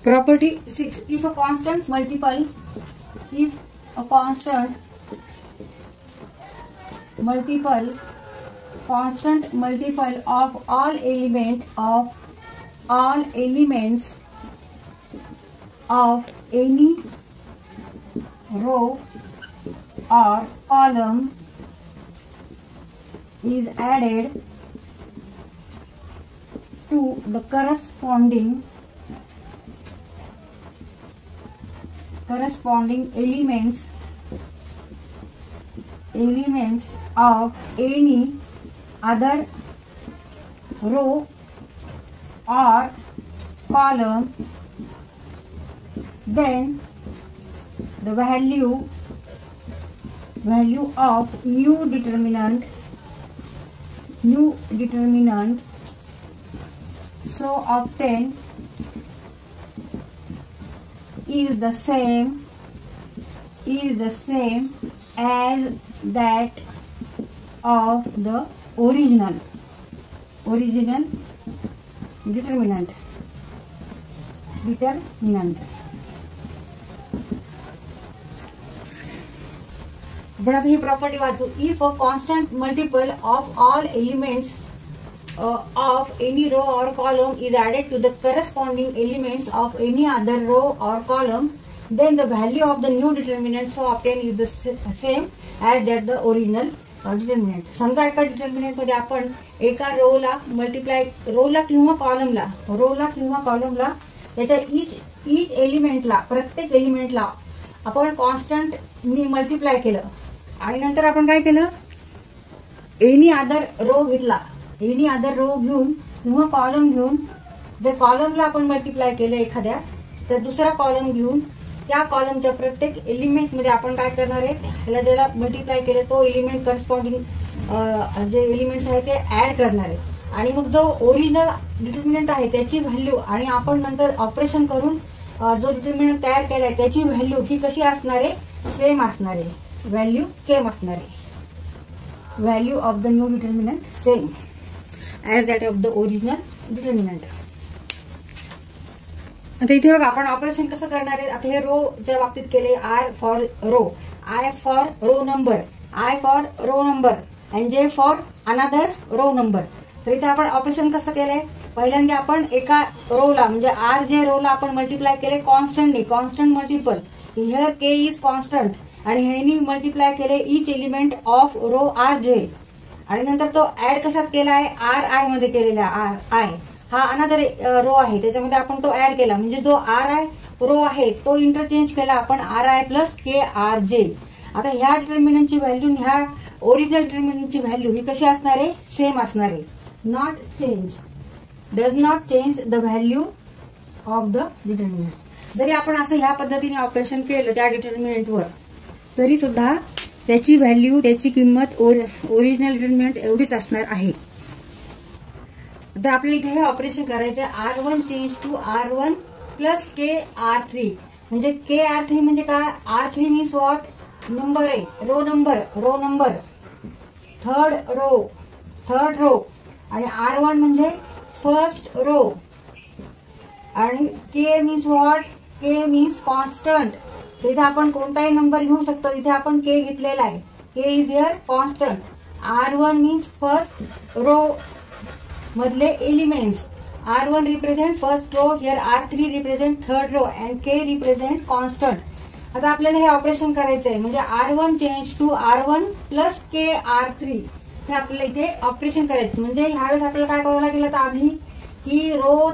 Property 6. If a constant multiple of all elements of any row or column is added to the corresponding elements of any other row or column, then the value of new determinant so obtained is the same as that of the original determinant. पण आता ही property वाचू. If a constant multiple of all elements of any row or column is added to the corresponding elements of any other row or column, then the value of the new determinant so obtained is the same as that the original determinant. समजा एका determinant मध्ये आपण एका रोला multiply रोला किंवा कॉलमला त्याच्या इच एलिमेंटला प्रत्येक एलिमेंटला आपण कॉन्स्टंट नी मल्टिप्लाय केलं आणि नंतर आपण काय केलं एनी अदर रो घेऊन किंवा कॉलम घेऊन जर कॉलमला आपण मल्टिप्लाय केलं एखाद्या तर दुसरा कॉलम घेऊन त्या कॉलमच्या प्रत्येक एलिमेंट मध्ये आपण काय करणार आहे ह्याला ज्याला मल्टिप्लाय केलं तो एलिमेंट करस्पॉन्डिंग जे एलिमेंट्स आहेत ते ऍड करणार आहे आणि मग जो ओरिजिनल डिटर्मिनंट आहे त्याची व्हॅल्यू आणि आपण नंतर ऑपरेशन करून जो डिटर्मिनंट तयार केलाय त्याची व्हॅल्यू ही कशी असणार आहे सेम असणार आहे व्हॅल्यू सेम असणार आहे value of the new determinant same as that of the original determinant. आता इथे बघा आपण ऑपरेशन कसं करणार आहे. आता हे रोच्या बाबतीत केले I for row number and J for another row number. तर इथे आपण ऑपरेशन कसं केलंय पहिल्यांदा आपण एका रोला म्हणजे आर जे रोला आपण मल्टिप्लाय केले constant multiple here K is constant आणि ह्यानी मल्टिप्लाय केले each element of row R J आणि नंतर तो ऍड कशात केला आहे आर आय मध्ये केलेला आय हा अनदर रो आहे त्याच्यामध्ये आपण तो ऍड केला म्हणजे जो आर आय रो आहे तो इंटरचेंज केला आपण R I plus K R J. आता ह्या डिटर्मिनंटची व्हॅल्यू ह्या ओरिजिनल डिटर्मिनंटची व्हॅल्यू ही कशी असणार आहे सेम असणार आहे does not change the value of the determinant. जरी आपण असं ह्या पद्धतीने ऑपरेशन केलं त्या डिटर्मिनंटवर तरी सुद्धा त्याची व्हॅल्यू त्याची किंमत ओरिजिनल डिटर्मिनंट एवढीच असणार आहे. तर आपल्याला इथे हे ऑपरेशन करायचं आहे R1 change to R1 plus KR3 म्हणजे KR3 म्हणजे काय R3 मीन्स व्हॉट नंबर आहे रो नंबर थर्ड रो आणि R1 म्हणजे फर्स्ट रो आणि K means what K means constant. इथे आपण कोणताही नंबर घेऊ शकतो इथे आपण K घेतलेला आहे K is here constant. R1 means first row मधले elements R1 represent first row here R3 represent third row and K represent constant. आता आपल्याला हे ऑपरेशन करायचं आहे म्हणजे R1 change to R1 plus KR3 हे आपल्याला इथे ऑपरेशन करायचं म्हणजे ह्यावेळेस आपल्याला काय करावं लागेल आता आधी की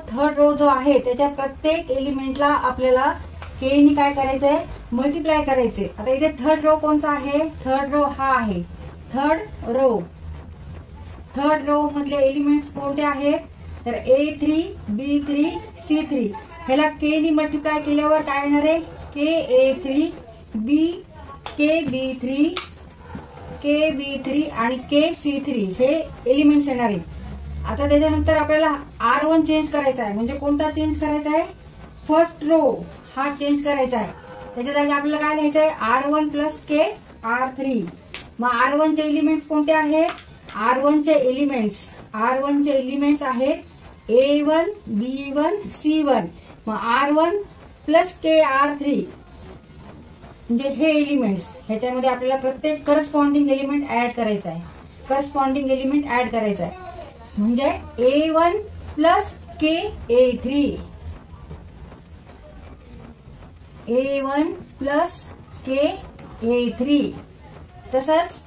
थर्ड रो जो आहे त्याच्या प्रत्येक एलिमेंटला आपल्याला K नी काय करायचंय मल्टिप्लाय करायचे. आता इथे थर्ड रो कोणता आहे थर्ड रो हा आहे थर्ड रो मधले एलिमेंट्स कोणते आहेत तर A3 B3 C3 ह्याला K नी मल्टिप्लाय केल्यावर काय येणार आहे KA3 KB3 आणि KC3 हे एलिमेंट्स येणार आहेत. आता त्याच्यानंतर आपल्याला R1 चेंज करायचा आहे म्हणजे कोणता चेंज करायचा आहे फर्स्ट रो हा चेंज करायचा आहे त्याच्या जागी आपल्याला काय लिहायचं आहे R1 प्लस KR3. मग R1 चे एलिमेंट्स कोणते आहेत R1 चे एलिमेंट्स आहेत A1 B1 C1 मग R1 प्लस KR3 म्हणजे हे एलिमेंट्स, ह्याच्यामध्ये आपल्याला प्रत्येक करस्पॉन्डिंग एलिमेंट ऍड करायचा आहे. करस्पॉन्डिंग एलिमेंट ऍड करायचा आहे म्हणजे A1 plus KA3, A1 plus KA3, तसंच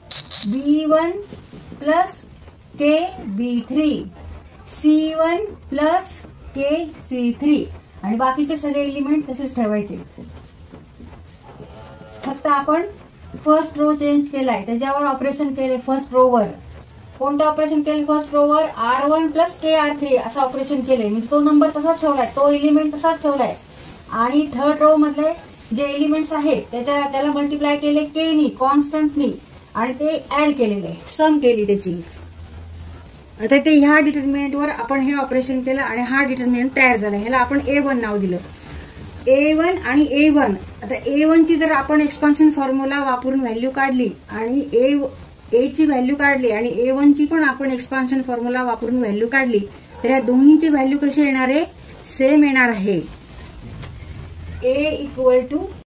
B1 plus KB3, C1 plus KC3 आणि बाकीचे सगळे एलिमेंट तसेच ठेवायचे. फक्त आपण फर्स्ट रो चेंज केलाय, त्याच्यावर ऑपरेशन केले. फर्स्ट रो वर कोणतं ऑपरेशन केलं? फर्स्ट रो वर R1 प्लस KR3 असं ऑपरेशन केलंय, म्हणजे तो नंबर तसाच ठेवलाय, तो एलिमेंट तसाच ठेवलाय. आणि थर्ड रो मधले जे एलिमेंट्स आहेत त्याला मल्टिप्लाय केले K नी, कॉन्स्टंटनी, आणि ते ऍड केलेले, सम केली त्याची. आता ते ह्या डिटर्मिनंटवर आपण हे ऑपरेशन केलं आणि हा डिटर्मिनंट तयार झाला. ह्याला आपण A1 नाव दिलं. A1 आणि A1, आता A1 ची जर आपण एक्सपान्शन फॉर्म्युला वापरून व्हॅल्यू काढली आणि A ची व्हॅल्यू काढली आणि A1 ची पण आपण एक्सपान्शन फॉर्म्युला वापरून व्हॅल्यू काढली, तर या दोन्हींची व्हॅल्यू कशी येणार आहे? सेम येणार आहे. A equal to